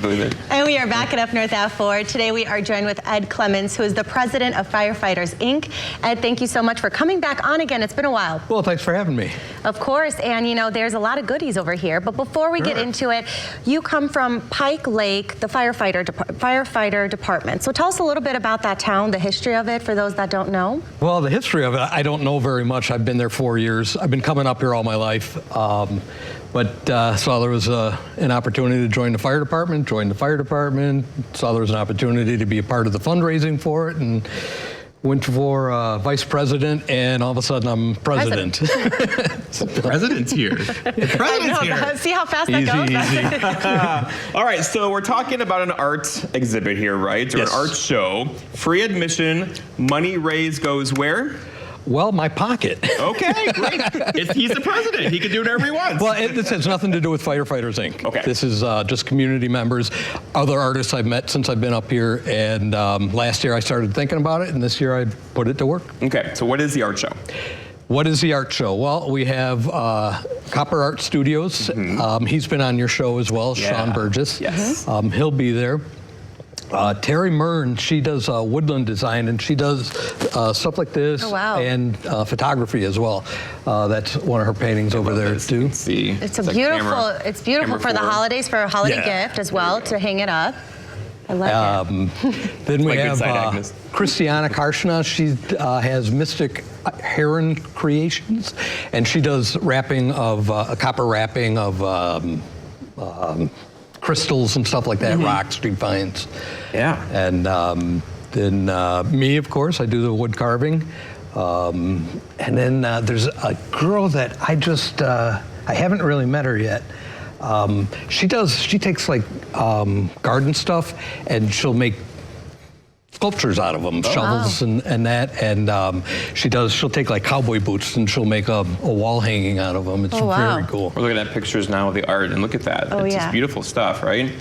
believe it. And we are back at Up North at 4. Today we are joined with Ed Clemens, who is the president of Firefighters, Inc. Ed, thank you so much for coming back on again. It's been a while. Well, thanks for having me. Of course, and you know, there's a lot of goodies over here. But before we get into it, you come from Pike Lake, the firefighter department. So tell us a little bit about that town, the history of it, for those that don't know. Well, the history of it, I don't know very much. I've been there 4 years. I've been coming up here all my life. Saw there was an opportunity to join the fire department, saw there was an opportunity to be a part of the fundraising for it, and went for vice president, and all of a sudden I'm president. The president's here. The president's here. See how fast that goes? Easy. All right, so we're talking about an art exhibit here, right? Or Yes. an art show. Free admission, money raised goes where? Well, my pocket. Okay, great. He's the president. He can do whatever he wants. Well, this has nothing to do with Firefighters, Inc. Okay. This is just community members, other artists I've met since I've been up here, and last year I started thinking about it, and this year I put it to work. Okay, so what is the art show? What is the art show? Well, we have Copper Art Studios. He's been on your show as well, Sean Burgess. Yes. He'll be there. Terry Mern, she does woodland design, and she does stuff like this and photography as well. That's one of her paintings over there too. See, it's beautiful for the holidays, for a holiday gift as well, to hang it up. I like it. Then we have Christiana Karshna. She has Mystic Heron Creations, and she does wrapping of copper wrapping of crystals and stuff like that, rocks, street finds. Yeah. And then me, of course, I do the wood carving. And then there's a girl that I haven't really met her yet. She takes like garden stuff, and she'll make sculptures out of them, shovels and that, and she'll take like cowboy boots and she'll make a wall hanging out of them. It's very cool. We're looking at pictures now of the art, and look at that. It's just beautiful stuff, right?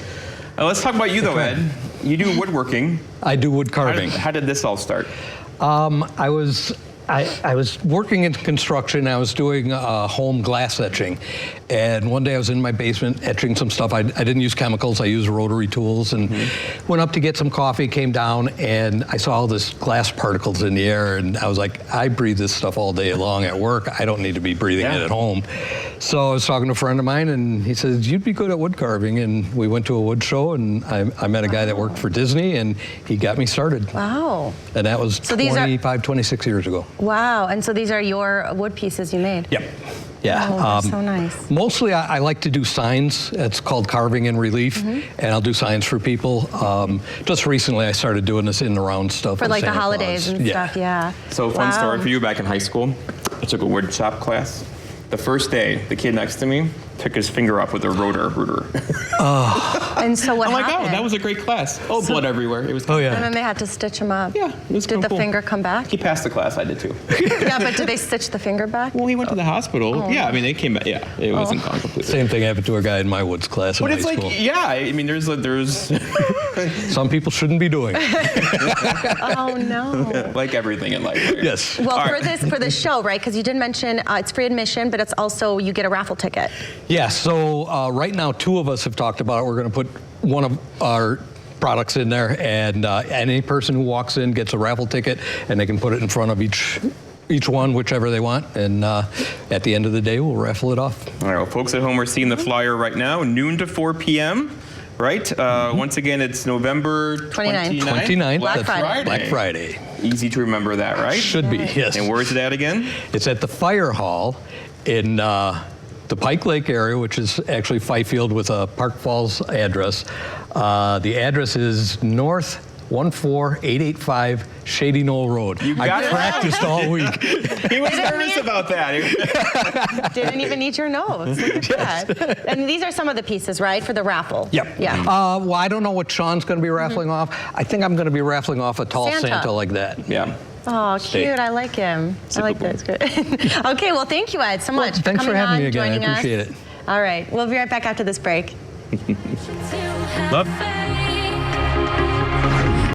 Let's talk about you though, Ed. You do woodworking. I do wood carving. How did this all start? I was working in construction. I was doing home glass etching, and one day I was in my basement etching some stuff. I didn't use chemicals. I used rotary tools, and went up to get some coffee, came down, and I saw all this glass particles in the air, and I was like, I breathe this stuff all day long at work. I don't need to be breathing it at home. So I was talking to a friend of mine, and he says, you'd be good at wood carving, and we went to a wood show, and I met a guy that worked for Disney, and he got me started. Wow. And that was 26 years ago. Wow, and so these are your wood pieces you made? Yep. Yeah. Oh, so nice. Mostly I like to do signs. It's called carving in relief, and I'll do signs for people. Just recently I started doing this in the round stuff. For like the holidays and stuff, yeah. So fun story for you, back in high school, I took a wood shop class. The first day, the kid next to me took his finger off with a rooter. And so what happened? I'm like, oh, that was a great class. Oh, blood everywhere. It was. Oh yeah. And then they had to stitch him up. Yeah, it was Did the finger come back? He passed the class. I did too. Yeah, but did they stitch the finger back? Well, he went to the hospital. Yeah, I mean, they came back. Yeah, it wasn't gone completely. Same thing happened to a guy in my woods class in high school. Like, yeah, I mean, there's. Some people shouldn't be doing. Oh no. Like everything in life. Right? Yes. Well, for this show, right? Because you did mention it's free admission, but it's also you get a raffle ticket. Yeah. So right now, two of us have talked about it. We're going to put one of our products in there, and any person who walks in gets a raffle ticket, and they can put it in front of each one, whichever they want, and at the end of the day, we'll raffle it off. All right, well, folks at home are seeing the flyer right now, noon to 4 p.m., right? Once again, it's November 29th. Black Friday. Easy to remember that, right? Should be, yes. And where is it at again? It's at the Fire Hall in the Pike Lake area, which is actually Fifield with a Park Falls address. The address is North 14885 Shady Knoll Road. I practiced all week. He was nervous about that. Didn't even need your notes. Look at that. And these are some of the pieces, right, for the raffle? Yep. Yeah. Well, I don't know what Sean's going to be raffling off. I think I'm going to be raffling off a tall Santa like that. Yeah. Oh, cute. I like him. I like that. It's good. Okay, well, thank you, Ed, so much for thanks coming for having on, me again. joining I appreciate us. it. All right. We'll be right back after this break. Love.